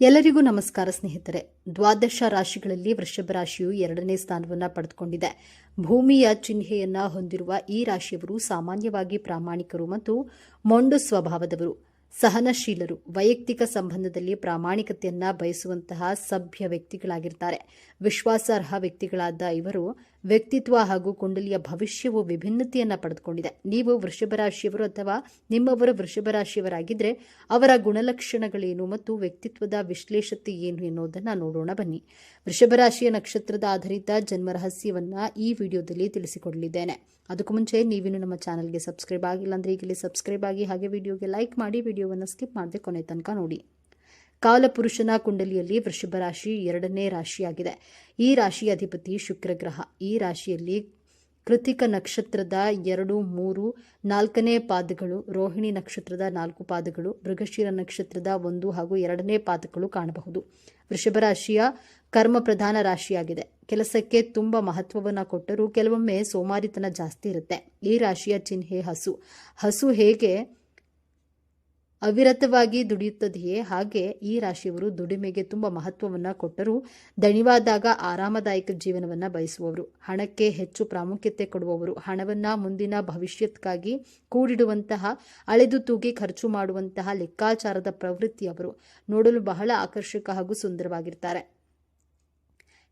ಎಲ್ಲರಿಗೂ ನಮಸ್ಕಾರ ಸ್ನೇಹಿತರೆ. ದ್ವಾದಶ ರಾಶಿಗಳಲ್ಲಿ ವೃಷಭ ರಾಶಿಯು 2ನೇ ಸ್ಥಾನವನ್ನು ಪಡೆದುಕೊಂಡಿದೆ. ಭೂಮಿಯ ಚಿಹ್ನೆಯನ್ನ ಹೊಂದಿರುವ ಈ ರಾಶಿಯವರು ಸಾಮಾನ್ಯವಾಗಿ ಪ್ರಾಮಾಣಿಕರು ಮತ್ತು ಮೊಂಡು ಸ್ವಭಾವದವರು, ಸಹನಶೀಲರು, ವೈಯಕ್ತಿಕ ಸಂಬಂಧದಲ್ಲಿ ಪ್ರಾಮಾಣಿಕತೆಯನ್ನ ಬಯಸುವಂತಹ ಸಭ್ಯ ವ್ಯಕ್ತಿಗಳಾಗಿರ್ತಾರೆ. ವಿಶ್ವಾಸಾರ್ಹ ವ್ಯಕ್ತಿಗಳಾದ ಇವರು ವ್ಯಕ್ತಿತ್ವ ಹಾಗೂ ಕುಂಡಲಿಯ ಭವಿಷ್ಯವು ವಿಭಿನ್ನತೆಯನ್ನ ಪಡೆದುಕೊಂಡಿದೆ. ನೀವು ವೃಷಭ ರಾಶಿಯವರು ಅಥವಾ ನಿಮ್ಮವರು ವೃಷಭ ರಾಶಿಯವರಾಗಿದ್ದರೆ ಅವರ ಗುಣಲಕ್ಷಣಗಳೇನು ಮತ್ತು ವ್ಯಕ್ತಿತ್ವದ ವಿಶ್ಲೇಷತೆ ಏನು ಎನ್ನುವುದನ್ನು ನೋಡೋಣ ಬನ್ನಿ. ವೃಷಭ ರಾಶಿಯ ನಕ್ಷತ್ರದ ಆಧಾರಿತ ಜನ್ಮ ರಹಸ್ಯವನ್ನ ಈ ವಿಡಿಯೋದಲ್ಲಿ ತಿಳಿಸಿಕೊಡಲಿದ್ದೇನೆ. ಅದಕ್ಕೂ ಮುಂಚೆ ನೀವಿನ್ನು ನಮ್ಮ ಚಾನಲ್ಗೆ ಸಬ್ಸ್ಕ್ರೈಬ್ ಆಗಿಲ್ಲ ಅಂದರೆ ಈಗಲೇ ಸಬ್ಸ್ಕ್ರೈಬ್ ಆಗಿ, ಹಾಗೆ ವಿಡಿಯೋಗೆ ಲೈಕ್ ಮಾಡಿ, ವಿಡಿಯೋವನ್ನು ಸ್ಕಿಪ್ ಮಾಡದೆ ಕೊನೆ ತನಕ ನೋಡಿ. ಕಾಲಪುರುಷನ ಕುಂಡಲಿಯಲ್ಲಿ ವೃಷಭ ರಾಶಿ 2ನೇ ರಾಶಿಯಾಗಿದೆ. ಈ ರಾಶಿಯ ಅಧಿಪತಿ ಶುಕ್ರ ಗ್ರಹ. ಈ ರಾಶಿಯಲ್ಲಿ ಕೃತಿಕ ನಕ್ಷತ್ರದ 2, 3, 4ನೇ ಪಾದಗಳು, ರೋಹಿಣಿ ನಕ್ಷತ್ರದ 4 ಪಾದಗಳು, ಮೃಗಶಿರ ನಕ್ಷತ್ರದ 1 ಹಾಗೂ 2ನೇ ಪಾದಗಳು ಕಾಣಬಹುದು. ವೃಷಭ ರಾಶಿಯ ಕರ್ಮ ಪ್ರಧಾನ ರಾಶಿಯಾಗಿದೆ. ಕೆಲಸಕ್ಕೆ ತುಂಬ ಮಹತ್ವವನ್ನು ಕೊಟ್ಟರೂ ಕೆಲವೊಮ್ಮೆ ಸೋಮಾರಿತನ ಜಾಸ್ತಿ ಇರುತ್ತೆ. ಈ ರಾಶಿಯ ಚಿಹ್ನೆ ಹಸು. ಹಸು ಹೇಗೆ ಅವಿರತವಾಗಿ ದುಡಿಯುತ್ತದೆಯೇ ಹಾಗೆ ಈ ರಾಶಿಯವರು ದುಡಿಮೆಗೆ ತುಂಬ ಮಹತ್ವವನ್ನು ಕೊಟ್ಟರೂ ದಣಿವಾದಾಗ ಆರಾಮದಾಯಕ ಜೀವನವನ್ನು ಬಯಸುವವರು, ಹಣಕ್ಕೆ ಹೆಚ್ಚು ಪ್ರಾಮುಖ್ಯತೆ ಕೊಡುವವರು, ಹಣವನ್ನು ಮುಂದಿನ ಭವಿಷ್ಯಕ್ಕಾಗಿ ಕೂಡಿಡುವಂತಹ, ಅಳೆದು ತೂಗಿ ಖರ್ಚು ಮಾಡುವಂತಹ ಲೆಕ್ಕಾಚಾರದ ಪ್ರವೃತ್ತಿಯವರು. ನೋಡಲು ಬಹಳ ಆಕರ್ಷಕ ಹಾಗೂ ಸುಂದರವಾಗಿರ್ತಾರೆ.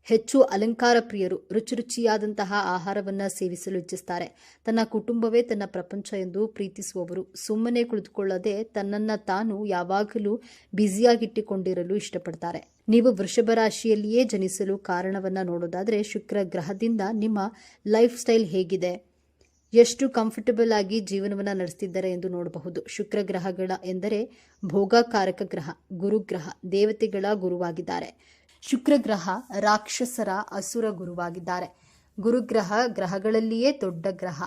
ಹೆಚ್ಚು ಅಲಂಕಾರ ಪ್ರಿಯರು, ರುಚಿಯಾದಂತಹ ಆಹಾರವನ್ನು ಸೇವಿಸಲು ಇಚ್ಛಿಸ್ತಾರೆ. ತನ್ನ ಕುಟುಂಬವೇ ತನ್ನ ಪ್ರಪಂಚ ಎಂದು ಪ್ರೀತಿಸುವವರು. ಸುಮ್ಮನೆ ಕುಳಿತುಕೊಳ್ಳದೆ ತನ್ನನ್ನು ತಾನು ಯಾವಾಗಲೂ ಬ್ಯುಸಿಯಾಗಿಟ್ಟುಕೊಂಡಿರಲು ಇಷ್ಟಪಡ್ತಾರೆ. ನೀವು ವೃಷಭ ರಾಶಿಯಲ್ಲಿಯೇ ಜನಿಸಲು ಕಾರಣವನ್ನು ನೋಡೋದಾದರೆ ಶುಕ್ರ ಗ್ರಹದಿಂದ ನಿಮ್ಮ ಲೈಫ್ ಸ್ಟೈಲ್ ಹೇಗಿದೆ, ಎಷ್ಟು ಕಂಫರ್ಟಬಲ್ ಆಗಿ ಜೀವನವನ್ನು ನಡೆಸ್ತಿದ್ದಾರೆ ಎಂದು ನೋಡಬಹುದು. ಶುಕ್ರ ಗ್ರಹಗಳ ಎಂದರೆ ಭೋಗಕಾರಕ ಗ್ರಹ, ಗುರುಗ್ರಹ, ದೇವತೆಗಳ ಗುರುವಾಗಿದ್ದಾರೆ. ಶುಕ್ರ ಗ್ರಹ ರಾಕ್ಷಸರ ಅಸುರ ಗುರುವಾಗಿದ್ದಾರೆ. ಗುರುಗ್ರಹ ಗ್ರಹಗಳಲ್ಲಿಯೇ ದೊಡ್ಡ ಗ್ರಹ,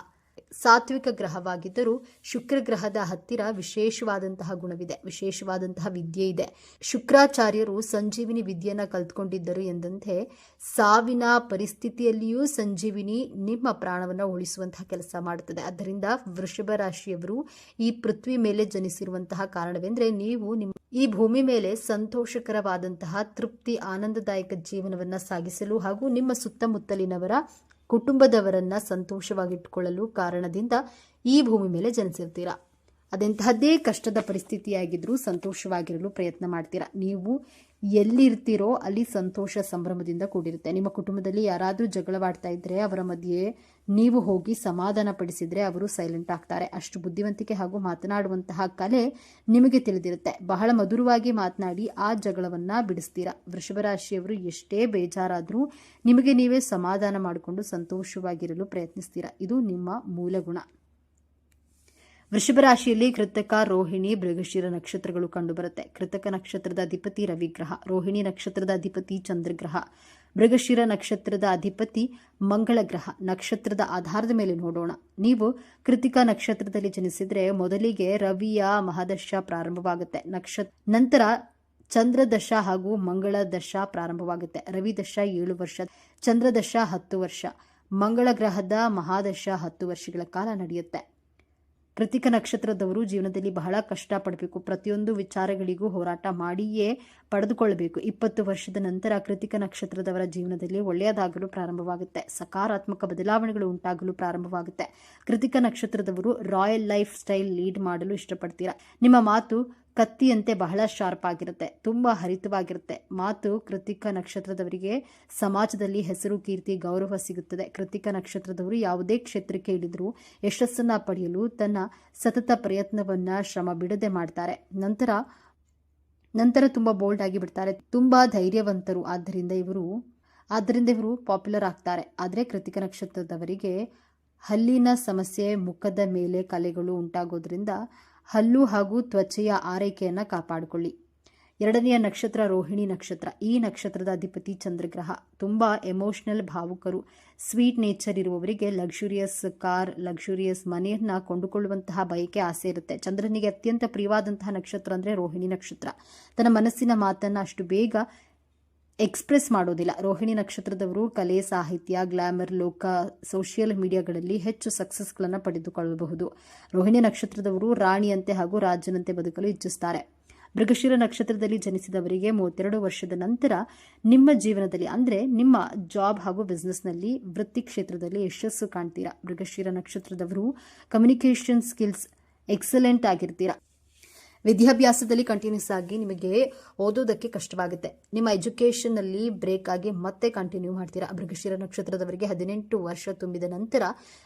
ಸಾತ್ವಿಕ ಗ್ರಹವಾಗಿದ್ದರೂ ಶುಕ್ರ ಗ್ರಹದ ಹತ್ತಿರ ವಿಶೇಷವಾದಂತಹ ಗುಣವಿದೆ, ವಿಶೇಷವಾದಂತಹ ವಿದ್ಯೆ ಇದೆ. ಶುಕ್ರಾಚಾರ್ಯರು ಸಂಜೀವಿನಿ ವಿದ್ಯೆಯನ್ನು ಕಲ್ತ್ಕೊಂಡಿದ್ದರು ಎಂದಂತೆ ಸಾವಿನ ಪರಿಸ್ಥಿತಿಯಲ್ಲಿಯೂ ಸಂಜೀವಿನಿ ನಿಮ್ಮ ಪ್ರಾಣವನ್ನು ಉಳಿಸುವಂತಹ ಕೆಲಸ ಮಾಡುತ್ತದೆ. ಆದ್ದರಿಂದ ವೃಷಭ ರಾಶಿಯವರು ಈ ಪೃಥ್ವಿ ಮೇಲೆ ಜನಿಸಿರುವಂತಹ ಕಾರಣವೆಂದರೆ ನೀವು ಈ ಭೂಮಿ ಮೇಲೆ ಸಂತೋಷಕರವಾದಂತಹ ತೃಪ್ತಿ, ಆನಂದದಾಯಕ ಜೀವನವನ್ನು ಸಾಗಿಸಲು ಹಾಗೂ ನಿಮ್ಮ ಸುತ್ತಮುತ್ತಲಿನವರ ಕುಟುಂಬದವರನ್ನ ಸಂತೋಷವಾಗಿಟ್ಟುಕೊಳ್ಳಲು ಕಾರಣದಿಂದ ಈ ಭೂಮಿ ಮೇಲೆ ಜನಿಸಿರ್ತೀರಾ. ಅದೆಂತಹದ್ದೇ ಕಷ್ಟದ ಪರಿಸ್ಥಿತಿಯಾಗಿದ್ರೂ ಸಂತೋಷವಾಗಿರಲು ಪ್ರಯತ್ನ ಮಾಡ್ತೀರಾ. ನೀವು ಎಲ್ಲಿರ್ತೀರೋ ಅಲ್ಲಿ ಸಂತೋಷ ಸಂಭ್ರಮದಿಂದ ಕೂಡಿರುತ್ತೆ. ನಿಮ್ಮ ಕುಟುಂಬದಲ್ಲಿ ಯಾರಾದರೂ ಜಗಳವಾಡ್ತಾ ಇದ್ರೆ ಅವರ ಮಧ್ಯೆ ನೀವು ಹೋಗಿ ಸಮಾಧಾನ ಪಡಿಸಿದ್ರೆ ಅವರು ಸೈಲೆಂಟ್ ಆಗ್ತಾರೆ. ಅಷ್ಟು ಬುದ್ಧಿವಂತಿಕೆ ಹಾಗೂ ಮಾತನಾಡುವಂತಹ ಕಲೆ ನಿಮಗೆ ತಿಳಿದಿರುತ್ತೆ. ಬಹಳ ಮಧುರವಾಗಿ ಮಾತನಾಡಿ ಆ ಜಗಳವನ್ನ ಬಿಡಿಸ್ತೀರಾ. ವೃಷಭ ರಾಶಿಯವರು ಎಷ್ಟೇ ಬೇಜಾರಾದರೂ ನಿಮಗೆ ನೀವೇ ಸಮಾಧಾನ ಮಾಡಿಕೊಂಡು ಸಂತೋಷವಾಗಿರಲು ಪ್ರಯತ್ನಿಸ್ತೀರಾ. ಇದು ನಿಮ್ಮ ಮೂಲ ಗುಣ. ವೃಷಭ ರಾಶಿಯಲ್ಲಿ ಕೃತಕ, ರೋಹಿಣಿ, ಮೃಗಶಿರ ನಕ್ಷತ್ರಗಳು ಕಂಡುಬರುತ್ತೆ. ಕೃತಕ ನಕ್ಷತ್ರದ ಅಧಿಪತಿ ರವಿಗ್ರಹ, ರೋಹಿಣಿ ನಕ್ಷತ್ರದ ಅಧಿಪತಿ ಚಂದ್ರಗ್ರಹ, ಮೃಗಶಿರ ನಕ್ಷತ್ರದ ಅಧಿಪತಿ ಮಂಗಳ ಗ್ರಹ. ನಕ್ಷತ್ರದ ಆಧಾರದ ಮೇಲೆ ನೋಡೋಣ. ನೀವು ಕೃತಿಕ ನಕ್ಷತ್ರದಲ್ಲಿ ಜನಿಸಿದ್ರೆ ಮೊದಲಿಗೆ ರವಿಯ ಮಹಾದಶ ಪ್ರಾರಂಭವಾಗುತ್ತೆ. ನಂತರ ಚಂದ್ರದಶ ಹಾಗೂ ಮಂಗಳ ದಶ ಪ್ರಾರಂಭವಾಗುತ್ತೆ. ರವಿ ದಶ 7 ವರ್ಷ, ಚಂದ್ರದಶ 10 ವರ್ಷ, ಮಂಗಳ ಗ್ರಹದ ಮಹಾದಶ 10 ವರ್ಷಗಳ ಕಾಲ ನಡೆಯುತ್ತೆ. ಕೃತಿಕ ನಕ್ಷತ್ರದವರು ಜೀವನದಲ್ಲಿ ಬಹಳ ಕಷ್ಟಪಡಬೇಕು. ಪ್ರತಿಯೊಂದು ವಿಚಾರಗಳಿಗೂ ಹೋರಾಟ ಮಾಡಿಯೇ ಪಡೆದುಕೊಳ್ಳಬೇಕು. 20 ವರ್ಷದ ನಂತರ ಕೃತಿಕ ನಕ್ಷತ್ರದವರ ಜೀವನದಲ್ಲಿ ಒಳ್ಳೆಯದಾಗಲು ಪ್ರಾರಂಭವಾಗುತ್ತೆ. ಸಕಾರಾತ್ಮಕ ಬದಲಾವಣೆಗಳು ಉಂಟಾಗಲು ಪ್ರಾರಂಭವಾಗುತ್ತೆ. ಕೃತಿಕ ನಕ್ಷತ್ರದವರು ರಾಯಲ್ ಲೈಫ್ ಸ್ಟೈಲ್ ಲೀಡ್ ಮಾಡಲು ಇಷ್ಟಪಡ್ತೀರಾ. ನಿಮ್ಮ ಮಾತು ಕತ್ತಿಯಂತೆ ಬಹಳ ಶಾರ್ಪ್ ಆಗಿರುತ್ತೆ, ತುಂಬಾ ಹರಿತವಾಗಿರುತ್ತೆ. ಮಾತು ಕೃತಿಕ ನಕ್ಷತ್ರದವರಿಗೆ ಸಮಾಜದಲ್ಲಿ ಹೆಸರು, ಕೀರ್ತಿ, ಗೌರವ ಸಿಗುತ್ತದೆ. ಕೃತಿಕ ನಕ್ಷತ್ರದವರು ಯಾವುದೇ ಕ್ಷೇತ್ರಕ್ಕೆ ಇಳಿದರೂ ಯಶಸ್ಸನ್ನ ಪಡೆಯಲು ತನ್ನ ಸತತ ಪ್ರಯತ್ನವನ್ನ ಶ್ರಮ ಬಿಡದೆ ಮಾಡ್ತಾರೆ. ನಂತರ ತುಂಬಾ ಬೋಲ್ಡ್ ಆಗಿ ಬಿಡ್ತಾರೆ, ತುಂಬಾ ಧೈರ್ಯವಂತರು. ಆದ್ದರಿಂದ ಇವರು ಪಾಪ್ಯುಲರ್ ಆಗ್ತಾರೆ. ಆದರೆ ಕೃತಿಕ ನಕ್ಷತ್ರದವರಿಗೆ ಹಲ್ಲಿನ ಸಮಸ್ಯೆ, ಮುಖದ ಮೇಲೆ ಕಲೆಗಳು ಉಂಟಾಗೋದ್ರಿಂದ ಹಲ್ಲು ಹಾಗೂ ತ್ವಚೆಯ ಆರೈಕೆಯನ್ನು ಕಾಪಾಡಿಕೊಳ್ಳಿ. 2ನೆಯ ನಕ್ಷತ್ರ ರೋಹಿಣಿ ನಕ್ಷತ್ರ. ಈ ನಕ್ಷತ್ರದ ಅಧಿಪತಿ ಚಂದ್ರಗ್ರಹ. ತುಂಬಾ ಎಮೋಷನಲ್, ಭಾವುಕರು, ಸ್ವೀಟ್ ನೇಚರ್ ಇರುವವರಿಗೆ ಲಕ್ಸುರಿಯಸ್ ಕಾರ್, ಲಕ್ಸುರಿಯಸ್ ಮನೆಯನ್ನ ಕೊಂಡುಕೊಳ್ಳುವಂತಹ ಬಯಕೆ, ಆಸೆ ಇರುತ್ತೆ. ಚಂದ್ರನಿಗೆ ಅತ್ಯಂತ ಪ್ರಿಯವಾದಂತಹ ನಕ್ಷತ್ರ ಅಂದರೆ ರೋಹಿಣಿ ನಕ್ಷತ್ರ. ತನ್ನ ಮನಸ್ಸಿನ ಮಾತನ್ನು ಅಷ್ಟು ಬೇಗ ಎಕ್ಸ್ಪ್ರೆಸ್ ಮಾಡೋದಿಲ್ಲ. ರೋಹಿಣಿ ನಕ್ಷತ್ರದವರು ಕಲೆ, ಸಾಹಿತ್ಯ, ಗ್ಲಾಮರ್, ಲೋಕ, ಸೋಷಿಯಲ್ ಮೀಡಿಯಾಗಳಲ್ಲಿ ಹೆಚ್ಚು ಸಕ್ಸಸ್ಗಳನ್ನು ಪಡೆದುಕೊಳ್ಳಬಹುದು. ರೋಹಿಣಿ ನಕ್ಷತ್ರದವರು ರಾಣಿಯಂತೆ ಹಾಗೂ ರಾಜನಂತೆ ಬದುಕಲು ಇಚ್ಛಿಸ್ತಾರೆ. ಮೃಗಶಿರ ನಕ್ಷತ್ರದಲ್ಲಿ ಜನಿಸಿದವರಿಗೆ 32 ವರ್ಷದ ನಂತರ ನಿಮ್ಮ ಜೀವನದಲ್ಲಿ ಅಂದರೆ ನಿಮ್ಮ ಜಾಬ್ ಹಾಗೂ ಬಿಸ್ನೆಸ್ನಲ್ಲಿ ವೃತ್ತಿ ಕ್ಷೇತ್ರದಲ್ಲಿ ಯಶಸ್ಸು ಕಾಣ್ತೀರಾ. ಮೃಗಶಿರ ನಕ್ಷತ್ರದವರು ಕಮ್ಯುನಿಕೇಷನ್ ಸ್ಕಿಲ್ಸ್ ಎಕ್ಸಲೆಂಟ್ ಆಗಿರ್ತೀರಾ. ವಿದ್ಯಾಭ್ಯಾಸದಲ್ಲಿ ಕಂಟಿನ್ಯೂಸ್ ಆಗಿ ನಿಮಗೆ ಓದೋದಕ್ಕೆ ಕಷ್ಟವಾಗುತ್ತೆ. ನಿಮ್ಮ ಎಜುಕೇಷನ್ನಲ್ಲಿ ಬ್ರೇಕ್ ಆಗಿ ಮತ್ತೆ ಕಂಟಿನ್ಯೂ ಮಾಡ್ತೀರಾ. ಮೃಗಶಿರ ನಕ್ಷತ್ರದವರಿಗೆ 18 ವರ್ಷ ತುಂಬಿದ ನಂತರ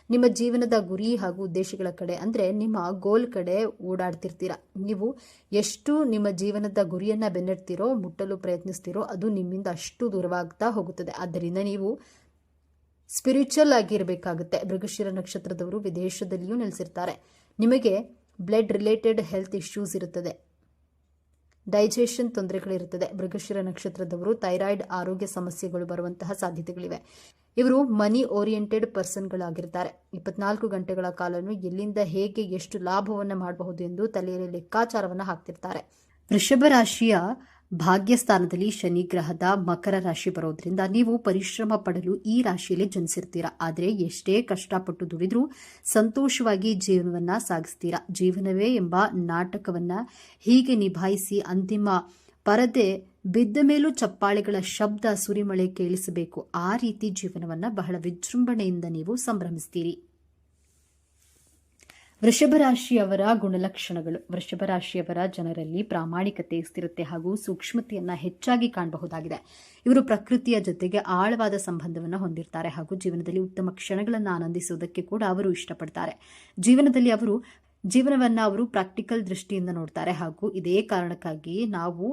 ನಿಮ್ಮ ಜೀವನದ ಗುರಿ ಹಾಗೂ ಉದ್ದೇಶಗಳ ಕಡೆ ಅಂದರೆ ನಿಮ್ಮ ಗೋಲ್ ಕಡೆ ಓಡಾಡ್ತಿರ್ತೀರಾ. ನೀವು ಎಷ್ಟು ನಿಮ್ಮ ಜೀವನದ ಗುರಿಯನ್ನು ಬೆನ್ನಟ್ತೀರೋ, ಮುಟ್ಟಲು ಪ್ರಯತ್ನಿಸ್ತೀರೋ ಅದು ನಿಮ್ಮಿಂದ ಅಷ್ಟು ದೂರವಾಗ್ತಾ ಹೋಗುತ್ತದೆ. ಆದ್ದರಿಂದ ನೀವು ಸ್ಪಿರಿಚುವಲ್ ಆಗಿರಬೇಕಾಗುತ್ತೆ. ಮೃಗಶಿರ ನಕ್ಷತ್ರದವರು ವಿದೇಶದಲ್ಲಿಯೂ ನೆಲೆಸಿರ್ತಾರೆ. ನಿಮಗೆ ಬ್ಲಡ್ ರಿಲೇಟೆಡ್ ಹೆಲ್ತ್ ಇಶ್ಯೂಸ್ ಇರುತ್ತದೆ, ಡೈಜೆಷನ್ ತೊಂದರೆಗಳಿರುತ್ತದೆ. ಮೃಗಶಿರ ನಕ್ಷತ್ರದವರು ಥೈರಾಯ್ಡ್ ಆರೋಗ್ಯ ಸಮಸ್ಯೆಗಳು ಬರುವಂತಹ ಸಾಧ್ಯತೆಗಳಿವೆ. ಇವರು ಮನಿ ಓರಿಯೆಂಟೆಡ್ ಪರ್ಸನ್ಗಳಾಗಿರ್ತಾರೆ. 24 ಗಂಟೆಗಳ ಕಾಲನು ಎಲ್ಲಿಂದ ಹೇಗೆ ಎಷ್ಟು ಲಾಭವನ್ನು ಮಾಡಬಹುದು ಎಂದು ತಲೆಯಲ್ಲಿ ಲೆಕ್ಕಾಚಾರವನ್ನು ಹಾಕ್ತಿರ್ತಾರೆ. ವೃಷಭ ರಾಶಿಯ ಭಾಗ್ಯಸ್ಥಾನದಲ್ಲಿ ಶನಿ ಗ್ರಹದ ಮಕರ ರಾಶಿ ಬರೋದ್ರಿಂದ ನೀವು ಪರಿಶ್ರಮ ಪಡಲು ಈ ರಾಶಿಯಲ್ಲಿ ಜನಿಸಿರ್ತೀರಾ. ಆದರೆ ಎಷ್ಟೇ ಕಷ್ಟಪಟ್ಟು ದುಡಿದ್ರೂ ಸಂತೋಷವಾಗಿ ಜೀವನವನ್ನ ಸಾಗಿಸ್ತೀರಾ. ಜೀವನವೇ ಎಂಬ ನಾಟಕವನ್ನ ಹೀಗೆ ನಿಭಾಯಿಸಿ ಅಂತಿಮ ಪರದೆ ಬಿದ್ದ ಮೇಲೂ ಚಪ್ಪಾಳೆಗಳ ಶಬ್ದ ಸುರಿಮಳೆ ಕೇಳಿಸಬೇಕು. ಆ ರೀತಿ ಜೀವನವನ್ನ ಬಹಳ ವಿಜೃಂಭಣೆಯಿಂದ ನೀವು ಸಂಭ್ರಮಿಸ್ತೀರಿ. ವೃಷಭ ರಾಶಿಯವರ ಗುಣಲಕ್ಷಣಗಳು. ವೃಷಭ ರಾಶಿಯವರ ಜನರಲ್ಲಿ ಪ್ರಾಮಾಣಿಕತೆ, ಸ್ಥಿರತೆ ಹಾಗೂ ಸೂಕ್ಷ್ಮತೆಯನ್ನು ಹೆಚ್ಚಾಗಿ ಕಾಣಬಹುದಾಗಿದೆ. ಇವರು ಪ್ರಕೃತಿಯ ಜೊತೆಗೆ ಆಳವಾದ ಸಂಬಂಧವನ್ನು ಹೊಂದಿರ್ತಾರೆ ಹಾಗೂ ಜೀವನದಲ್ಲಿ ಉತ್ತಮ ಕ್ಷಣಗಳನ್ನು ಆನಂದಿಸುವುದಕ್ಕೆ ಕೂಡ ಅವರು ಇಷ್ಟಪಡ್ತಾರೆ. ಜೀವನವನ್ನು ಅವರು ಪ್ರಾಕ್ಟಿಕಲ್ ದೃಷ್ಟಿಯಿಂದ ನೋಡ್ತಾರೆ ಹಾಗೂ ಇದೇ ಕಾರಣಕ್ಕಾಗಿ ನಾವು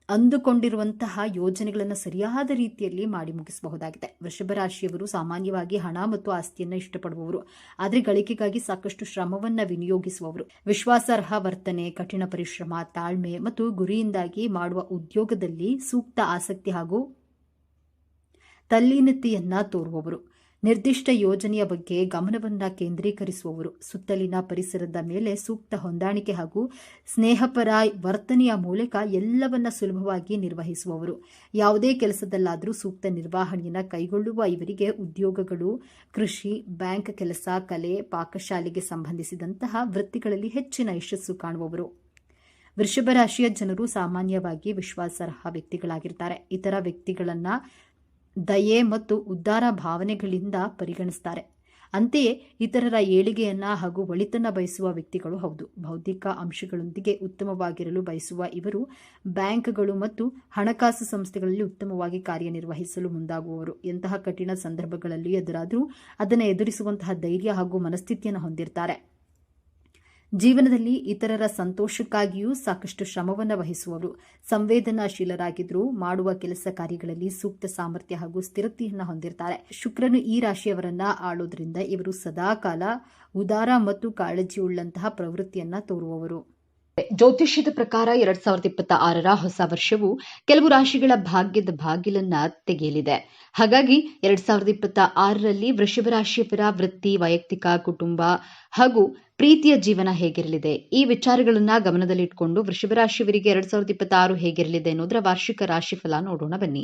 ಅಂದುಕೊಂಡಿರುವಂತಹ ಯೋಜನೆಗಳನ್ನು ಸರಿಯಾದ ರೀತಿಯಲ್ಲಿ ಮಾಡಿ ಮುಗಿಸಬಹುದಾಗಿದೆ. ವೃಷಭ ರಾಶಿಯವರು ಸಾಮಾನ್ಯವಾಗಿ ಹಣ ಮತ್ತು ಆಸ್ತಿಯನ್ನು ಇಷ್ಟಪಡುವವರು, ಆದರೆ ಗಳಿಕೆಗಾಗಿ ಸಾಕಷ್ಟು ಶ್ರಮವನ್ನು ವಿನಿಯೋಗಿಸುವವರು. ವಿಶ್ವಾಸಾರ್ಹ ವರ್ತನೆ, ಕಠಿಣ ಪರಿಶ್ರಮ, ತಾಳ್ಮೆ ಮತ್ತು ಗುರಿಯಿಂದಾಗಿ ಮಾಡುವ ಉದ್ಯೋಗದಲ್ಲಿ ಸೂಕ್ತ ಆಸಕ್ತಿ ಹಾಗೂ ತಲ್ಲೀನತೆಯನ್ನ ತೋರುವವರು. ನಿರ್ದಿಷ್ಟ ಯೋಜನೆಯ ಬಗ್ಗೆ ಗಮನವನ್ನು ಕೇಂದ್ರೀಕರಿಸುವವರು. ಸುತ್ತಲಿನ ಪರಿಸರದ ಮೇಲೆ ಸೂಕ್ತ ಹೊಂದಾಣಿಕೆ ಹಾಗೂ ಸ್ನೇಹಪರ ವರ್ತನೆಯ ಮೂಲಕ ಎಲ್ಲವನ್ನ ಸುಲಭವಾಗಿ ನಿರ್ವಹಿಸುವವರು. ಯಾವುದೇ ಕೆಲಸದಲ್ಲಾದರೂ ಸೂಕ್ತ ನಿರ್ವಹಣೆಯನ್ನು ಕೈಗೊಳ್ಳುವ ಇವರಿಗೆ ಉದ್ಯೋಗಗಳು, ಕೃಷಿ, ಬ್ಯಾಂಕ್ ಕೆಲಸ, ಕಲೆ, ಪಾಕಶಾಲೆಗೆ ಸಂಬಂಧಿಸಿದಂತಹ ವೃತ್ತಿಗಳಲ್ಲಿ ಹೆಚ್ಚಿನ ಯಶಸ್ಸು ಕಾಣುವವರು. ವೃಷಭ ರಾಶಿಯ ಜನರು ಸಾಮಾನ್ಯವಾಗಿ ವಿಶ್ವಾಸಾರ್ಹ ವ್ಯಕ್ತಿಗಳಾಗಿರ್ತಾರೆ. ಇತರ ವ್ಯಕ್ತಿಗಳನ್ನ ದಯೆ ಮತ್ತು ಉದಾರ ಭಾವನೆಗಳಿಂದ ಪರಿಗಣಿಸ್ತಾರೆ. ಅಂತೆಯೇ ಇತರರ ಏಳಿಗೆಯನ್ನ ಹಾಗೂ ಒಳಿತನ್ನ ಬಯಸುವ ವ್ಯಕ್ತಿಗಳು ಹೌದು. ಬೌದ್ಧಿಕ ಅಂಶಗಳೊಂದಿಗೆ ಉತ್ತಮವಾಗಿರಲು ಬಯಸುವ ಇವರು ಬ್ಯಾಂಕ್ಗಳು ಮತ್ತು ಹಣಕಾಸು ಸಂಸ್ಥೆಗಳಲ್ಲಿ ಉತ್ತಮವಾಗಿ ಕಾರ್ಯನಿರ್ವಹಿಸಲು ಮುಂದಾಗುವವರು. ಎಂತಹ ಕಠಿಣ ಸಂದರ್ಭಗಳಲ್ಲಿ ಎದುರಾದರೂ ಅದನ್ನು ಎದುರಿಸುವಂತಹ ಧೈರ್ಯ ಹಾಗೂ ಮನಸ್ಥಿತಿಯನ್ನು ಹೊಂದಿರ್ತಾರೆ. ಜೀವನದಲ್ಲಿ ಇತರರ ಸಂತೋಷಕ್ಕಾಗಿಯೂ ಸಾಕಷ್ಟು ಶ್ರಮವನ್ನು ವಹಿಸುವವರು. ಸಂವೇದನಾಶೀಲರಾಗಿದ್ದರೂ ಮಾಡುವ ಕೆಲಸ ಕಾರ್ಯಗಳಲ್ಲಿ ಸೂಕ್ತ ಸಾಮರ್ಥ್ಯ ಹಾಗೂ ಸ್ಥಿರತೆಯನ್ನು ಹೊಂದಿರ್ತಾರೆ. ಶುಕ್ರನು ಈ ರಾಶಿಯವರನ್ನ ಆಳೋದ್ರಿಂದ ಇವರು ಸದಾಕಾಲ ಉದಾರ ಮತ್ತು ಕಾಳಜಿಯುಳ್ಳಂತಹ ಪ್ರವೃತ್ತಿಯನ್ನ ತೋರುವವರು. ಜ್ಯೋತಿಷ್ಯದ ಪ್ರಕಾರ 2026ರ ಹೊಸ ವರ್ಷವು ಕೆಲವು ರಾಶಿಗಳ ಭಾಗ್ಯದ ಬಾಗಿಲನ್ನ ತೆಗೆಯಲಿದೆ. ಹಾಗಾಗಿ 2026ರಲ್ಲಿ ವೃಷಭ ರಾಶಿಯವರ ವೃತ್ತಿ, ವೈಯಕ್ತಿಕ, ಕುಟುಂಬ ಹಾಗೂ ಪ್ರೀತಿಯ ಜೀವನ ಹೇಗಿರಲಿದೆ, ಈ ವಿಚಾರಗಳನ್ನ ಗಮನದಲ್ಲಿಟ್ಟುಕೊಂಡು ವೃಷಭ ರಾಶಿಯವರಿಗೆ 2026 ಹೇಗಿರಲಿದೆ ಅನ್ನೋದರ ವಾರ್ಷಿಕ ರಾಶಿಫಲ ನೋಡೋಣ ಬನ್ನಿ.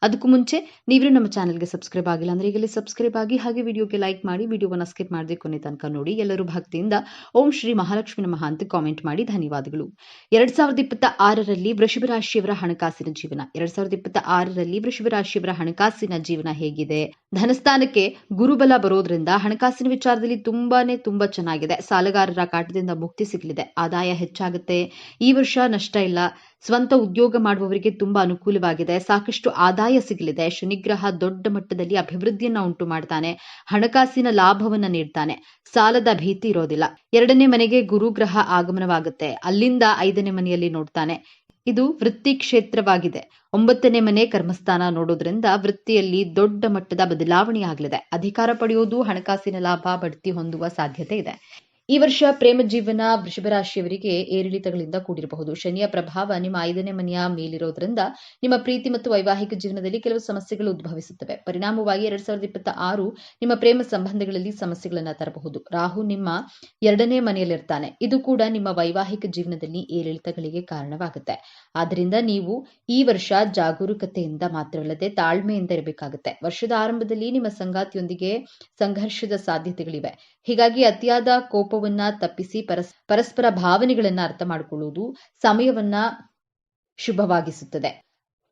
ಅದಕ್ಕೂ ಮುಂಚೆ ನೀವು ನಮ್ಮ ಚಾನೆಲ್ಗೆ ಸಬ್ಸ್ಕ್ರೈಬ್ ಆಗಿಲ್ಲ ಅಂದ್ರೆ ಈಗಲೇ ಸಬ್ಸ್ಕ್ರೈಬ್ ಆಗಿ, ಹಾಗೆ ವಿಡಿಯೋಗೆ ಲೈಕ್ ಮಾಡಿ, ವಿಡಿಯೋವನ್ನ ಸ್ಕಿಪ್ ಮಾಡದೆ ಕೊನೆ ತನಕ ನೋಡಿ. ಎಲ್ಲರೂ ಭಕ್ತಿಯಿಂದ ಓಂ ಶ್ರೀ ಮಹಾಲಕ್ಷ್ಮಿ ನಮಃ ಅಂತ ಕಾಮೆಂಟ್ ಮಾಡಿ ಧನ್ಯವಾದಗಳು. 2026ರಲ್ಲಿ ವೃಷಭ ರಾಶಿಯವರ ಹಣಕಾಸಿನ ಜೀವನ. 2026ರಲ್ಲಿ ವೃಷಭ ರಾಶಿಯವರ ಹಣಕಾಸಿನ ಜೀವನ ಹೇಗಿದೆ? ಧನಸ್ಥಾನಕ್ಕೆ ಗುರುಬಲ ಬರೋದ್ರಿಂದ ಹಣಕಾಸಿನ ವಿಚಾರದಲ್ಲಿ ತುಂಬಾ ಚೆನ್ನಾಗಿದೆ. ಸಾಲಗಾರರ ಕಾಟದಿಂದ ಮುಕ್ತಿ ಸಿಗಲಿದೆ. ಆದಾಯ ಹೆಚ್ಚಾಗುತ್ತೆ. ಈ ವರ್ಷ ನಷ್ಟ ಇಲ್ಲ. ಸ್ವಂತ ಉದ್ಯೋಗ ಮಾಡುವವರಿಗೆ ತುಂಬಾ ಅನುಕೂಲವಾಗಿದೆ. ಸಾಕಷ್ಟು ಆದಾಯ ಸಿಗಲಿದೆ. ಶನಿಗ್ರಹ ದೊಡ್ಡ ಮಟ್ಟದಲ್ಲಿ ಅಭಿವೃದ್ಧಿಯನ್ನ ಉಂಟು ಮಾಡ್ತಾನೆ. ಹಣಕಾಸಿನ ಲಾಭವನ್ನ ನೀಡ್ತಾನೆ. ಸಾಲದ ಭೀತಿ ಇರೋದಿಲ್ಲ. 2ನೇ ಮನೆಗೆ ಗುರುಗ್ರಹ ಆಗಮನವಾಗುತ್ತೆ. ಅಲ್ಲಿಂದ 5ನೇ ಮನೆಯಲ್ಲಿ ನೋಡ್ತಾನೆ. ಇದು ವೃತ್ತಿ ಕ್ಷೇತ್ರವಾಗಿದೆ. 9ನೇ ಮನೆ ಕರ್ಮಸ್ಥಾನ ನೋಡೋದ್ರಿಂದ ವೃತ್ತಿಯಲ್ಲಿ ದೊಡ್ಡ ಮಟ್ಟದ ಬದಲಾವಣೆ ಆಗಲಿದೆ. ಅಧಿಕಾರ ಪಡೆಯೋದು, ಹಣಕಾಸಿನ ಲಾಭ, ಬಡ್ತಿ ಹೊಂದುವ ಸಾಧ್ಯತೆ ಇದೆ. ಈ ವರ್ಷ ಪ್ರೇಮ ಜೀವನ ವೃಷಭ ರಾಶಿಯವರಿಗೆ ಏರಿಳಿತಗಳಿಂದ ಕೂಡಿರಬಹುದು. ಶನಿಯ ಪ್ರಭಾವ ನಿಮ್ಮ 5ನೇ ಮನೆಯ ಮೇಲಿರೋದ್ರಿಂದ ನಿಮ್ಮ ಪ್ರೀತಿ ಮತ್ತು ವೈವಾಹಿಕ ಜೀವನದಲ್ಲಿ ಕೆಲವು ಸಮಸ್ಯೆಗಳು ಉದ್ಭವಿಸುತ್ತವೆ. ಪರಿಣಾಮವಾಗಿ 2026 ನಿಮ್ಮ ಪ್ರೇಮ ಸಂಬಂಧಗಳಲ್ಲಿ ಸಮಸ್ಯೆಗಳನ್ನು ತರಬಹುದು. ರಾಹು ನಿಮ್ಮ 2ನೇ ಮನೆಯಲ್ಲಿರ್ತಾನೆ. ಇದು ಕೂಡ ನಿಮ್ಮ ವೈವಾಹಿಕ ಜೀವನದಲ್ಲಿ ಏರಿಳಿತಗಳಿಗೆ ಕಾರಣವಾಗುತ್ತೆ. ಆದ್ದರಿಂದ ನೀವು ಈ ವರ್ಷ ಜಾಗರೂಕತೆಯಿಂದ ಮಾತ್ರವಲ್ಲದೆ ತಾಳ್ಮೆಯಿಂದ ಇರಬೇಕಾಗುತ್ತೆ. ವರ್ಷದ ಆರಂಭದಲ್ಲಿ ನಿಮ್ಮ ಸಂಗಾತಿಯೊಂದಿಗೆ ಸಂಘರ್ಷದ ಸಾಧ್ಯತೆಗಳಿವೆ. ಹೀಗಾಗಿ ಅತಿಯಾದ ಕೋಪ ಕೋಪವನ್ನ ತಪ್ಪಿಸಿ ಪರಸ್ಪರ ಭಾವನೆಗಳನ್ನ ಅರ್ಥ ಮಾಡಿಕೊಳ್ಳುವುದು ಸಮಯವನ್ನ ಶುಭವಾಗಿಸುತ್ತದೆ.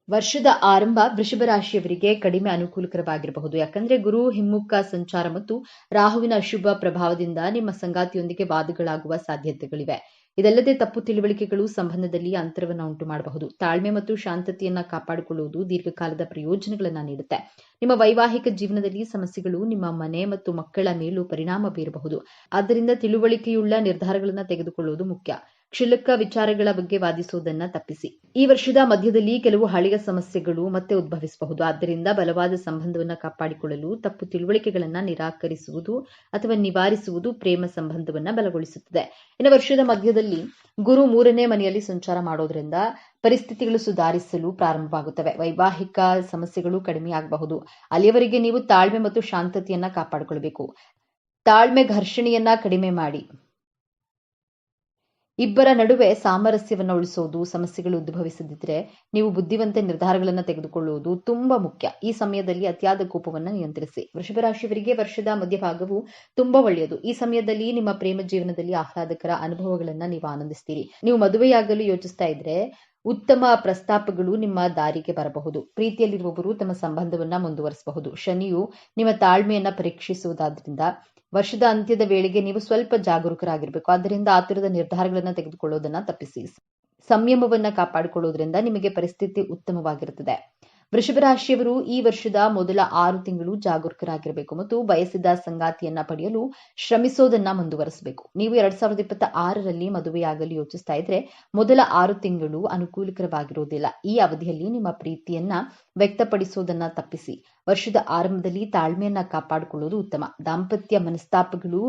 ವರ್ಷದ ಆರಂಭ ವೃಷಭ ರಾಶಿಯವರಿಗೆ ಕಡಿಮೆ ಅನುಕೂಲಕರವಾಗಿರಬಹುದು. ಯಾಕಂದ್ರೆ ಗುರು ಹಿಮ್ಮುಖ ಸಂಚಾರ ಮತ್ತು ರಾಹುವಿನ ಅಶುಭ ಪ್ರಭಾವದಿಂದ ನಿಮ್ಮ ಸಂಗಾತಿಯೊಂದಿಗೆ ವಾದಗಳಾಗುವ ಸಾಧ್ಯತೆಗಳಿವೆ. ಇದಲ್ಲದೆ ತಪ್ಪು ತಿಳುವಳಿಕೆಗಳು ಸಂಬಂಧದಲ್ಲಿ ಅಂತರವನ್ನು ಉಂಟು ಮಾಡಬಹುದು. ತಾಳ್ಮೆ ಮತ್ತು ಶಾಂತತೆಯನ್ನ ಕಾಪಾಡಿಕೊಳ್ಳುವುದು ದೀರ್ಘಕಾಲದ ಪ್ರಯೋಜನಗಳನ್ನ ನೀಡುತ್ತೆ. ನಿಮ್ಮ ವೈವಾಹಿಕ ಜೀವನದಲ್ಲಿ ಸಮಸ್ಯೆಗಳು ನಿಮ್ಮ ಮನೆ ಮತ್ತು ಮಕ್ಕಳ ಮೇಲೂ ಪರಿಣಾಮ ಬೀರಬಹುದು. ಆದ್ದರಿಂದ ತಿಳುವಳಿಕೆಯುಳ್ಳ ನಿರ್ಧಾರಗಳನ್ನು ತೆಗೆದುಕೊಳ್ಳುವುದು ಮುಖ್ಯ. ಕ್ಷುಲ್ಲಕ ವಿಚಾರಗಳ ಬಗ್ಗೆ ವಾದಿಸುವುದನ್ನ ತಪ್ಪಿಸಿ. ಈ ವರ್ಷದ ಮಧ್ಯದಲ್ಲಿ ಕೆಲವು ಹಳೆಯ ಸಮಸ್ಯೆಗಳು ಮತ್ತೆ ಉದ್ಭವಿಸಬಹುದು. ಆದ್ದರಿಂದ ಬಲವಾದ ಸಂಬಂಧವನ್ನ ಕಾಪಾಡಿಕೊಳ್ಳಲು ತಪ್ಪು ತಿಳುವಳಿಕೆಗಳನ್ನ ನಿರಾಕರಿಸುವುದು ಅಥವಾ ನಿವಾರಿಸುವುದು ಪ್ರೇಮ ಸಂಬಂಧವನ್ನ ಬಲಗೊಳಿಸುತ್ತದೆ. ಇನ್ನು ವರ್ಷದ ಮಧ್ಯದಲ್ಲಿ ಗುರು 3ನೇ ಮನೆಯಲ್ಲಿ ಸಂಚಾರ ಮಾಡೋದ್ರಿಂದ ಪರಿಸ್ಥಿತಿಗಳು ಸುಧಾರಿಸಲು ಪ್ರಾರಂಭವಾಗುತ್ತವೆ. ವೈವಾಹಿಕ ಸಮಸ್ಯೆಗಳು ಕಡಿಮೆಯಾಗಬಹುದು. ಅಲ್ಲಿಯವರೆಗೆ ನೀವು ತಾಳ್ಮೆ ಮತ್ತು ಶಾಂತತೆಯನ್ನ ಕಾಪಾಡಿಕೊಳ್ಳಬೇಕು. ತಾಳ್ಮೆ ಘರ್ಷಣೆಯನ್ನ ಕಡಿಮೆ ಮಾಡಿ ಇಬ್ಬರ ನಡುವೆ ಸಾಮರಸ್ಯವನ್ನು ಉಳಿಸೋದು. ಸಮಸ್ಯೆಗಳು ಉದ್ಭವಿಸದಿದ್ರೆ ನೀವು ಬುದ್ಧಿವಂತ ನಿರ್ಧಾರಗಳನ್ನು ತೆಗೆದುಕೊಳ್ಳುವುದು ತುಂಬಾ ಮುಖ್ಯ. ಈ ಸಮಯದಲ್ಲಿ ಅತಿಯಾದ ಕೋಪವನ್ನು ನಿಯಂತ್ರಿಸಿ. ವೃಷಭ ರಾಶಿಯವರಿಗೆ ವರ್ಷದ ಮಧ್ಯಭಾಗವು ತುಂಬಾ ಒಳ್ಳೆಯದು. ಈ ಸಮಯದಲ್ಲಿ ನಿಮ್ಮ ಪ್ರೇಮ ಜೀವನದಲ್ಲಿ ಆಹ್ಲಾದಕರ ಅನುಭವಗಳನ್ನ ನೀವು ಆನಂದಿಸ್ತೀರಿ. ನೀವು ಮದುವೆಯಾಗಲು ಯೋಚಿಸ್ತಾ ಇದ್ರೆ ಉತ್ತಮ ಪ್ರಸ್ತಾಪಗಳು ನಿಮ್ಮ ದಾರಿಗೆ ಬರಬಹುದು. ಪ್ರೀತಿಯಲ್ಲಿರುವವರು ತಮ್ಮ ಸಂಬಂಧವನ್ನ ಮುಂದುವರಿಸಬಹುದು. ಶನಿಯು ನಿಮ್ಮ ತಾಳ್ಮೆಯನ್ನ ಪರೀಕ್ಷಿಸುವುದಾದ್ರಿಂದ ವರ್ಷದ ಅಂತ್ಯದ ವೇಳೆಗೆ ನೀವು ಸ್ವಲ್ಪ ಜಾಗರೂಕರಾಗಿರಬೇಕು. ಆದ್ದರಿಂದ ಆತುರದ ನಿರ್ಧಾರಗಳನ್ನು ತೆಗೆದುಕೊಳ್ಳೋದನ್ನ ತಪ್ಪಿಸಿ. ಸಂಯಮವನ್ನ ಕಾಪಾಡಿಕೊಳ್ಳೋದ್ರಿಂದ ನಿಮಗೆ ಪರಿಸ್ಥಿತಿ ಉತ್ತಮವಾಗಿರುತ್ತದೆ. ವೃಷಭ ರಾಶಿಯವರು ಈ ವರ್ಷದ ಮೊದಲ 6 ತಿಂಗಳು ಜಾಗರೂಕರಾಗಿರಬೇಕು ಮತ್ತು ಬಯಸಿದ ಸಂಗಾತಿಯನ್ನ ಪಡೆಯಲು ಶ್ರಮಿಸೋದನ್ನ ಮುಂದುವರಿಸಬೇಕು. ನೀವು 2026ರಲ್ಲಿ ಮದುವೆಯಾಗಲು ಯೋಚಿಸ್ತಾ ಇದ್ರೆ ಮೊದಲ 6 ತಿಂಗಳು ಅನುಕೂಲಕರವಾಗಿರುವುದಿಲ್ಲ. ಈ ಅವಧಿಯಲ್ಲಿ ನಿಮ್ಮ ಪ್ರೀತಿಯನ್ನ ವ್ಯಕ್ತಪಡಿಸೋದನ್ನ ತಪ್ಪಿಸಿ. ವರ್ಷದ ಆರಂಭದಲ್ಲಿ ತಾಳ್ಮೆಯನ್ನ ಕಾಪಾಡಿಕೊಳ್ಳುವುದು ಉತ್ತಮ. ದಾಂಪತ್ಯ ಮನಸ್ತಾಪಗಳು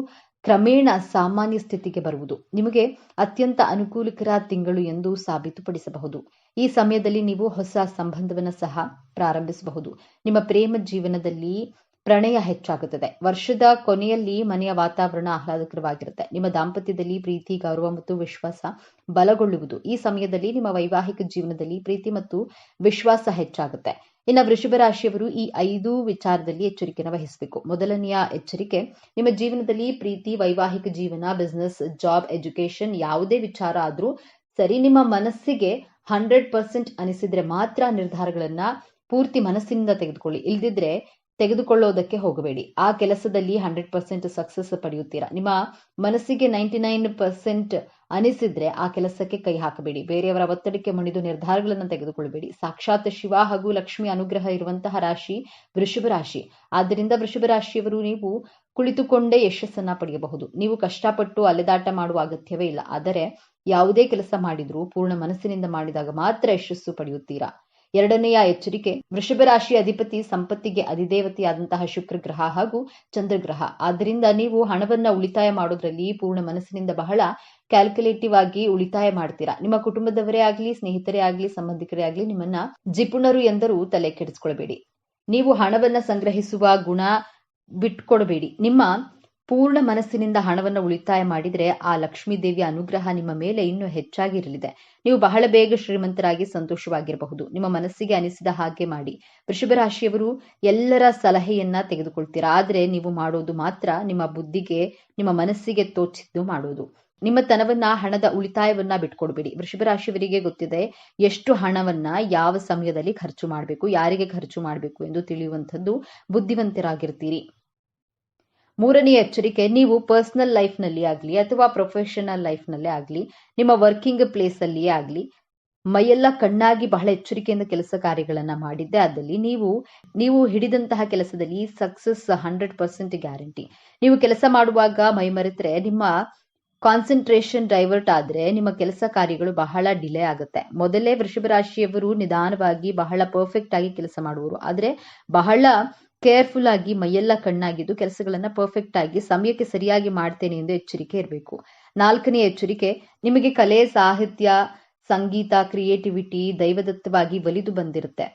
ಕ್ರಮೇಣ ಸಾಮಾನ್ಯ ಸ್ಥಿತಿಗೆ ಬರುವುದು ನಿಮಗೆ ಅತ್ಯಂತ ಅನುಕೂಲಕರ ತಿಂಗಳು ಎಂದು ಸಾಬೀತುಪಡಿಸಬಹುದು. ಈ ಸಮಯದಲ್ಲಿ ನೀವು ಹೊಸ ಸಂಬಂಧವನ್ನು ಸಹ ಪ್ರಾರಂಭಿಸಬಹುದು. ನಿಮ್ಮ ಪ್ರೇಮ ಜೀವನದಲ್ಲಿ ಪ್ರಣಯ ಹೆಚ್ಚಾಗುತ್ತದೆ. ವರ್ಷದ ಕೊನೆಯಲ್ಲಿ ಮನೆಯ ವಾತಾವರಣ ಆಹ್ಲಾದಕರವಾಗಿರುತ್ತೆ. ನಿಮ್ಮ ದಾಂಪತ್ಯದಲ್ಲಿ ಪ್ರೀತಿ, ಗೌರವ ಮತ್ತು ವಿಶ್ವಾಸ ಬಲಗೊಳ್ಳುವುದು. ಈ ಸಮಯದಲ್ಲಿ ನಿಮ್ಮ ವೈವಾಹಿಕ ಜೀವನದಲ್ಲಿ ಪ್ರೀತಿ ಮತ್ತು ವಿಶ್ವಾಸ ಹೆಚ್ಚಾಗುತ್ತೆ. ಇನ್ನು ವೃಷಭ ರಾಶಿಯವರು ಈ 5 ವಿಚಾರದಲ್ಲಿ ಎಚ್ಚರಿಕೆಯನ್ನು ವಹಿಸಬೇಕು. ಮೊದಲನೆಯ ಎಚ್ಚರಿಕೆ, ನಿಮ್ಮ ಜೀವನದಲ್ಲಿ ಪ್ರೀತಿ, ವೈವಾಹಿಕ ಜೀವನ, ಬಿಸ್ನೆಸ್, ಜಾಬ್, ಎಜುಕೇಶನ್ ಯಾವುದೇ ವಿಚಾರ ಆದ್ರೂ ಸರಿ, ನಿಮ್ಮ ಮನಸ್ಸಿಗೆ 100% ಅನಿಸಿದ್ರೆ ಮಾತ್ರ ನಿರ್ಧಾರಗಳನ್ನ ಪೂರ್ತಿ ಮನಸ್ಸಿನಿಂದ ತೆಗೆದುಕೊಳ್ಳಿ. ಇಲ್ದಿದ್ರೆ ತೆಗೆದುಕೊಳ್ಳೋದಕ್ಕೆ ಹೋಗಬೇಡಿ. ಆ ಕೆಲಸದಲ್ಲಿ 100% ಸಕ್ಸಸ್ ಪಡೆಯುತ್ತೀರಾ. ನಿಮ್ಮ ಮನಸ್ಸಿಗೆ 99% ಅನಿಸಿದ್ರೆ ಆ ಕೆಲಸಕ್ಕೆ ಕೈ ಹಾಕಬೇಡಿ. ಬೇರೆಯವರ ಒತ್ತಡಕ್ಕೆ ಮಣಿದು ನಿರ್ಧಾರಗಳನ್ನು ತೆಗೆದುಕೊಳ್ಳಬೇಡಿ. ಸಾಕ್ಷಾತ್ ಶಿವ ಹಾಗೂ ಲಕ್ಷ್ಮಿ ಅನುಗ್ರಹ ಇರುವಂತಹ ರಾಶಿ ವೃಷಭ ರಾಶಿ. ಆದ್ದರಿಂದ ವೃಷಭ ರಾಶಿಯವರು ನೀವು ಕುಳಿತುಕೊಂಡೇ ಯಶಸ್ಸನ್ನ ಪಡೆಯಬಹುದು. ನೀವು ಕಷ್ಟಪಟ್ಟು ಅಲೆದಾಟ ಮಾಡುವ ಅಗತ್ಯವೇ ಇಲ್ಲ. ಆದರೆ ಯಾವುದೇ ಕೆಲಸ ಮಾಡಿದ್ರೂ ಪೂರ್ಣ ಮನಸ್ಸಿನಿಂದ ಮಾಡಿದಾಗ ಮಾತ್ರ ಯಶಸ್ಸು ಪಡೆಯುತ್ತೀರಾ. ಎರಡನೆಯ ಎಚ್ಚರಿಕೆ, ವೃಷಭ ರಾಶಿಯ ಅಧಿಪತಿ ಸಂಪತ್ತಿಗೆ ಅಧಿದೇವತೆಯಾದಂತಹ ಶುಕ್ರ ಗ್ರಹ ಹಾಗೂ ಚಂದ್ರಗ್ರಹ. ಆದ್ದರಿಂದ ನೀವು ಹಣವನ್ನ ಉಳಿತಾಯ ಮಾಡೋದ್ರಲ್ಲಿ ಪೂರ್ಣ ಮನಸ್ಸಿನಿಂದ ಬಹಳ ಕ್ಯಾಲ್ಕುಲೇಟಿವ್ ಆಗಿ ಉಳಿತಾಯ ಮಾಡ್ತೀರಾ. ನಿಮ್ಮ ಕುಟುಂಬದವರೇ ಆಗ್ಲಿ, ಸ್ನೇಹಿತರೇ ಆಗ್ಲಿ, ಸಂಬಂಧಿಕರೇ ಆಗ್ಲಿ ನಿಮ್ಮನ್ನ ಜಿಪುಣರು ಎಂದರೂ ತಲೆ ಕೆಡಿಸ್ಕೊಳ್ಬೇಡಿ. ನೀವು ಹಣವನ್ನ ಸಂಗ್ರಹಿಸುವ ಗುಣ ಬಿಟ್ಕೊಡಬೇಡಿ. ನಿಮ್ಮ ಪೂರ್ಣ ಮನಸ್ಸಿನಿಂದ ಹಣವನ್ನು ಉಳಿತಾಯ ಮಾಡಿದ್ರೆ ಆ ಲಕ್ಷ್ಮೀ ದೇವಿಯ ಅನುಗ್ರಹ ನಿಮ್ಮ ಮೇಲೆ ಇನ್ನೂ ಹೆಚ್ಚಾಗಿರಲಿದೆ. ನೀವು ಬಹಳ ಬೇಗ ಶ್ರೀಮಂತರಾಗಿ ಸಂತೋಷವಾಗಿರಬಹುದು. ನಿಮ್ಮ ಮನಸ್ಸಿಗೆ ಅನಿಸಿದ ಹಾಗೆ ಮಾಡಿ. ವೃಷಭ ರಾಶಿಯವರು ಎಲ್ಲರ ಸಲಹೆಯನ್ನ ತೆಗೆದುಕೊಳ್ತೀರಾ. ಆದ್ರೆ ನೀವು ಮಾಡೋದು ಮಾತ್ರ ನಿಮ್ಮ ಬುದ್ಧಿಗೆ, ನಿಮ್ಮ ಮನಸ್ಸಿಗೆ ತೋಚಿದ್ದು ಮಾಡೋದು. ನಿಮ್ಮ ತನವನ್ನ, ಹಣದ ಉಳಿತಾಯವನ್ನ ಬಿಟ್ಕೊಡ್ಬೇಡಿ. ವೃಷಭ ರಾಶಿಯವರಿಗೆ ಗೊತ್ತಿದೆ ಎಷ್ಟು ಹಣವನ್ನ ಯಾವ ಸಮಯದಲ್ಲಿ ಖರ್ಚು ಮಾಡಬೇಕು, ಯಾರಿಗೆ ಖರ್ಚು ಮಾಡಬೇಕು ಎಂದು ತಿಳಿಯುವಂಥದ್ದು ಬುದ್ಧಿವಂತರಾಗಿರ್ತೀರಿ. ಮೂರನೆಯ ಎಚ್ಚರಿಕೆ, ನೀವು ಪರ್ಸನಲ್ ಲೈಫ್ ನಲ್ಲಿ ಆಗ್ಲಿ ಅಥವಾ ಪ್ರೊಫೆಷನಲ್ ಲೈಫ್ ನಲ್ಲೇ ಆಗ್ಲಿ, ನಿಮ್ಮ ವರ್ಕಿಂಗ್ ಪ್ಲೇಸ್ ಅಲ್ಲಿಯೇ ಆಗ್ಲಿ ಮೈಯೆಲ್ಲ ಕಣ್ಣಾಗಿ ಬಹಳ ಎಚ್ಚರಿಕೆಯಿಂದ ಕೆಲಸ ಕಾರ್ಯಗಳನ್ನ ಮಾಡಿದ್ದೆ ಆದಲ್ಲಿ ನೀವು ಹಿಡಿದಂತಹ ಕೆಲಸದಲ್ಲಿ ಸಕ್ಸಸ್ 100% ಗ್ಯಾರಂಟಿ. ನೀವು ಕೆಲಸ ಮಾಡುವಾಗ ಮೈ ಮರೆತರೆ, ನಿಮ್ಮ ಕಾನ್ಸಂಟ್ರೇಷನ್ ಡೈವರ್ಟ್ ಆದ್ರೆ ನಿಮ್ಮ ಕೆಲಸ ಕಾರ್ಯಗಳು ಬಹಳ ಡಿಲೇ ಆಗುತ್ತೆ. ಮೊದಲೇ ವೃಷಭ ರಾಶಿಯವರು ನಿಧಾನವಾಗಿ ಬಹಳ ಪರ್ಫೆಕ್ಟ್ ಆಗಿ ಕೆಲಸ ಮಾಡುವರು. ಆದ್ರೆ ಬಹಳ ಕೇರ್ಫುಲ್ ಆಗಿ ಮೈಯೆಲ್ಲ ಕಣ್ಣಾಗಿದ್ದು ಕೆಲಸಗಳನ್ನ ಪರ್ಫೆಕ್ಟ್ ಆಗಿ ಸಮಯಕ್ಕೆ ಸರಿಯಾಗಿ ಮಾಡ್ತೇನೆ ಎಂದು ಎಚ್ಚರಿಕೆ ಇರಬೇಕು. ನಾಲ್ಕನೆಯ ಎಚ್ಚರಿಕೆ, ನಿಮಗೆ ಕಲೆ, ಸಾಹಿತ್ಯ, ಸಂಗೀತ, ಕ್ರಿಯೇಟಿವಿಟಿ ದೈವದತ್ತವಾಗಿ ಒಲಿದು ಬಂದಿರುತ್ತೆ.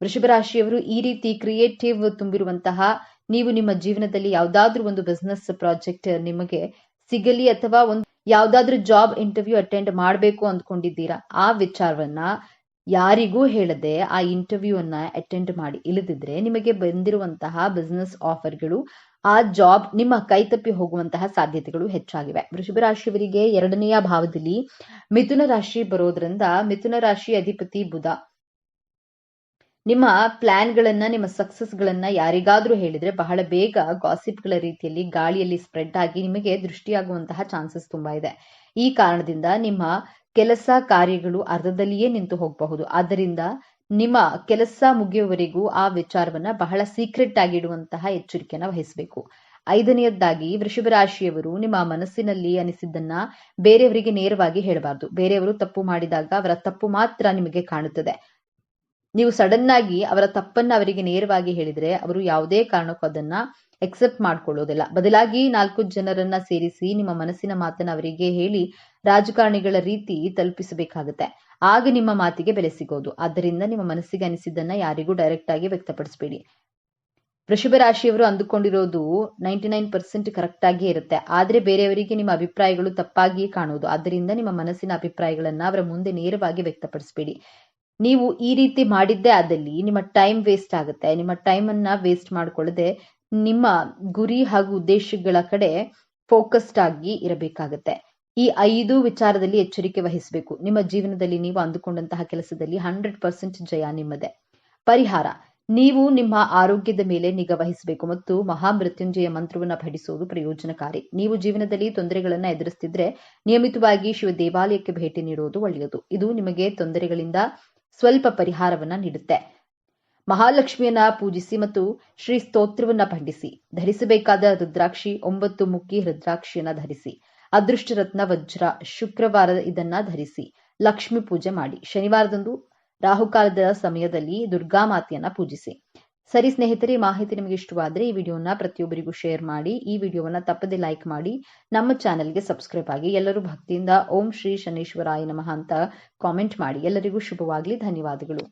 ವೃಷಭ ರಾಶಿಯವರು ಈ ರೀತಿ ಕ್ರಿಯೇಟಿವ್ ತುಂಬಿರುವಂತಹ ನೀವು ನಿಮ್ಮ ಜೀವನದಲ್ಲಿ ಯಾವುದಾದ್ರೂ ಒಂದು ಬಿಸ್ನೆಸ್ ಪ್ರಾಜೆಕ್ಟ್ ನಿಮಗೆ ಸಿಗಲಿ ಅಥವಾ ಯಾವುದಾದ್ರೂ ಜಾಬ್ ಇಂಟರ್ವ್ಯೂ ಅಟೆಂಡ್ ಮಾಡಬೇಕು ಅಂದ್ಕೊಂಡಿದ್ದೀರಾ, ಆ ವಿಚಾರವನ್ನ ಯಾರಿಗೂ ಹೇಳದೆ ಆ ಇಂಟರ್ವ್ಯೂ ಅನ್ನ ಅಟೆಂಡ್ ಮಾಡಿ. ಇಲ್ಲದಿದ್ರೆ ನಿಮಗೆ ಬಂದಿರುವಂತಹ ಬಿಸ್ನೆಸ್ ಆಫರ್ಗಳು ಆ ಜಾಬ್ ನಿಮ್ಮ ಕೈತಪ್ಪಿ ಹೋಗುವಂತಹ ಸಾಧ್ಯತೆಗಳು ಹೆಚ್ಚಾಗಿವೆ. ವೃಷಭ ರಾಶಿಯವರಿಗೆ 2ನೇ ಭಾವದಲ್ಲಿ ಮಿಥುನ ರಾಶಿ ಬರೋದ್ರಿಂದ ಮಿಥುನ ರಾಶಿ ಅಧಿಪತಿ ಬುಧ. ನಿಮ್ಮ ಪ್ಲಾನ್ಗಳನ್ನ, ನಿಮ್ಮ ಸಕ್ಸಸ್ಗಳನ್ನ ಯಾರಿಗಾದ್ರೂ ಹೇಳಿದ್ರೆ ಬಹಳ ಬೇಗ ಗಾಸಿಪ್ಗಳ ರೀತಿಯಲ್ಲಿ ಗಾಳಿಯಲ್ಲಿ ಸ್ಪ್ರೆಡ್ ಆಗಿ ನಿಮಗೆ ದೃಷ್ಟಿಯಾಗುವಂತಹ ಚಾನ್ಸಸ್ ತುಂಬಾ ಇದೆ. ಈ ಕಾರಣದಿಂದ ನಿಮ್ಮ ಕೆಲಸ ಕಾರ್ಯಗಳು ಅರ್ಧದಲ್ಲಿಯೇ ನಿಂತು ಹೋಗಬಹುದು. ಆದ್ದರಿಂದ ನಿಮ್ಮ ಕೆಲಸ ಮುಗಿಯುವವರೆಗೂ ಆ ವಿಚಾರವನ್ನ ಬಹಳ ಸೀಕ್ರೆಟ್ ಆಗಿ ಇಡುವಂತಹ ಎಚ್ಚರಿಕೆಯನ್ನು ವಹಿಸಬೇಕು. 5ನೇದಾಗಿ ವೃಷಭ ರಾಶಿಯವರು ನಿಮ್ಮ ಮನಸ್ಸಿನಲ್ಲಿ ಅನಿಸಿದ್ದನ್ನ ಬೇರೆಯವರಿಗೆ ನೇರವಾಗಿ ಹೇಳಬಾರದು. ಬೇರೆಯವರು ತಪ್ಪು ಮಾಡಿದಾಗ ಅವರ ತಪ್ಪು ಮಾತ್ರ ನಿಮಗೆ ಕಾಣುತ್ತದೆ. ನೀವು ಸಡನ್ ಆಗಿ ಅವರ ತಪ್ಪನ್ನ ಅವರಿಗೆ ನೇರವಾಗಿ ಹೇಳಿದ್ರೆ ಅವರು ಯಾವುದೇ ಕಾರಣಕ್ಕೂ ಅದನ್ನ ಎಕ್ಸೆಪ್ಟ್ ಮಾಡ್ಕೊಳ್ಳೋದಿಲ್ಲ. ಬದಲಾಗಿ 4 ಜನರನ್ನ ಸೇರಿಸಿ ನಿಮ್ಮ ಮನಸ್ಸಿನ ಮಾತನ್ನ ಅವರಿಗೆ ಹೇಳಿ ರಾಜಕಾರಣಿಗಳ ರೀತಿ ತಲುಪಿಸಬೇಕಾಗುತ್ತೆ. ಆಗ ನಿಮ್ಮ ಮಾತಿಗೆ ಬೆಲೆ ಸಿಗೋದು. ಆದ್ದರಿಂದ ನಿಮ್ಮ ಮನಸ್ಸಿಗೆ ಅನಿಸಿದ್ದನ್ನ ಯಾರಿಗೂ ಡೈರೆಕ್ಟ್ ಆಗಿ ವ್ಯಕ್ತಪಡಿಸಬೇಡಿ. ವೃಷಭ ರಾಶಿಯವರು ಅಂದುಕೊಂಡಿರೋದು 99% ಕರೆಕ್ಟ್ ಆಗಿಯೇ ಇರುತ್ತೆ. ಆದ್ರೆ ಬೇರೆಯವರಿಗೆ ನಿಮ್ಮ ಅಭಿಪ್ರಾಯಗಳು ತಪ್ಪಾಗಿಯೇ ಕಾಣುವುದು. ಆದ್ದರಿಂದ ನಿಮ್ಮ ಮನಸ್ಸಿನ ಅಭಿಪ್ರಾಯಗಳನ್ನ ಅವರ ಮುಂದೆ ನೇರವಾಗಿ ವ್ಯಕ್ತಪಡಿಸಬೇಡಿ. ನೀವು ಈ ರೀತಿ ಮಾಡಿದ್ದೇ ಆದಲ್ಲಿ ನಿಮ್ಮ ಟೈಮ್ ವೇಸ್ಟ್ ಆಗುತ್ತೆ. ನಿಮ್ಮ ಟೈಮ್ ಅನ್ನ ವೇಸ್ಟ್ ಮಾಡ್ಕೊಳ್ಳದೆ ನಿಮ್ಮ ಗುರಿ ಹಾಗೂ ಉದ್ದೇಶಗಳ ಕಡೆ ಫೋಕಸ್ಡ್ ಆಗಿ ಇರಬೇಕಾಗತ್ತೆ. ಈ 5 ವಿಚಾರದಲ್ಲಿ ಎಚ್ಚರಿಕೆ ವಹಿಸಬೇಕು. ನಿಮ್ಮ ಜೀವನದಲ್ಲಿ ನೀವು ಅಂದುಕೊಂಡಂತಹ ಕೆಲಸದಲ್ಲಿ 100% ಜಯ ನಿಮ್ಮದೇ. ಪರಿಹಾರ: ನೀವು ನಿಮ್ಮ ಆರೋಗ್ಯದ ಮೇಲೆ ನಿಗಾ ವಹಿಸಬೇಕು ಮತ್ತು ಮಹಾಮೃತ್ಯುಂಜಯ ಮಂತ್ರವನ್ನ ಪಠಿಸುವುದು ಪ್ರಯೋಜನಕಾರಿ. ನೀವು ಜೀವನದಲ್ಲಿ ತೊಂದರೆಗಳನ್ನ ಎದುರಿಸುತ್ತಿದ್ರೆ ನಿಯಮಿತವಾಗಿ ಶಿವ ದೇವಾಲಯಕ್ಕೆ ಭೇಟಿ ನೀಡುವುದು ಒಳ್ಳೆಯದು. ಇದು ನಿಮಗೆ ತೊಂದರೆಗಳಿಂದ ಸ್ವಲ್ಪ ಪರಿಹಾರವನ್ನ ನೀಡುತ್ತೆ. ಮಹಾಲಕ್ಷ್ಮಿಯನ್ನ ಪೂಜಿಸಿ ಮತ್ತು ಶ್ರೀ ಸ್ತೋತ್ರವನ್ನ ಪಠಿಸಿ. ಧರಿಸಬೇಕಾದ ರುದ್ರಾಕ್ಷಿ 9 ಮುಖಿ ರುದ್ರಾಕ್ಷಿಯನ್ನ ಧರಿಸಿ. ಅದೃಷ್ಟ ರತ್ನ ವಜ್ರ ಶುಕ್ರವಾರ ಇದನ್ನ ಧರಿಸಿ. ಲಕ್ಷ್ಮಿ ಪೂಜೆ ಮಾಡಿ. ಶನಿವಾರದಂದು ರಾಹುಕಾಲದ ಸಮಯದಲ್ಲಿ ದುರ್ಗಾ ಮಾತೆಯನ್ನ ಪೂಜಿಸಿ. ಸರಿ ಸ್ನೇಹಿತರೆ, ಈ ಮಾಹಿತಿ ನಿಮಗೆ ಇಷ್ಟವಾದ್ರೆ ಈ ವಿಡಿಯೋನ ಪ್ರತಿಯೊಬ್ಬರಿಗೂ ಶೇರ್ ಮಾಡಿ. ಈ ವಿಡಿಯೋವನ್ನ ತಪ್ಪದೆ ಲೈಕ್ ಮಾಡಿ. ನಮ್ಮ ಚಾನೆಲ್ಗೆ ಸಬ್ಸ್ಕ್ರೈಬ್ ಆಗಿ. ಎಲ್ಲರೂ ಭಕ್ತಿಯಿಂದ ಓಂ ಶ್ರೀ ಶನೇಶ್ವರಾಯ ನಮಃ ಅಂತ ಕಾಮೆಂಟ್ ಮಾಡಿ. ಎಲ್ಲರಿಗೂ ಶುಭವಾಗಲಿ. ಧನ್ಯವಾದಗಳು.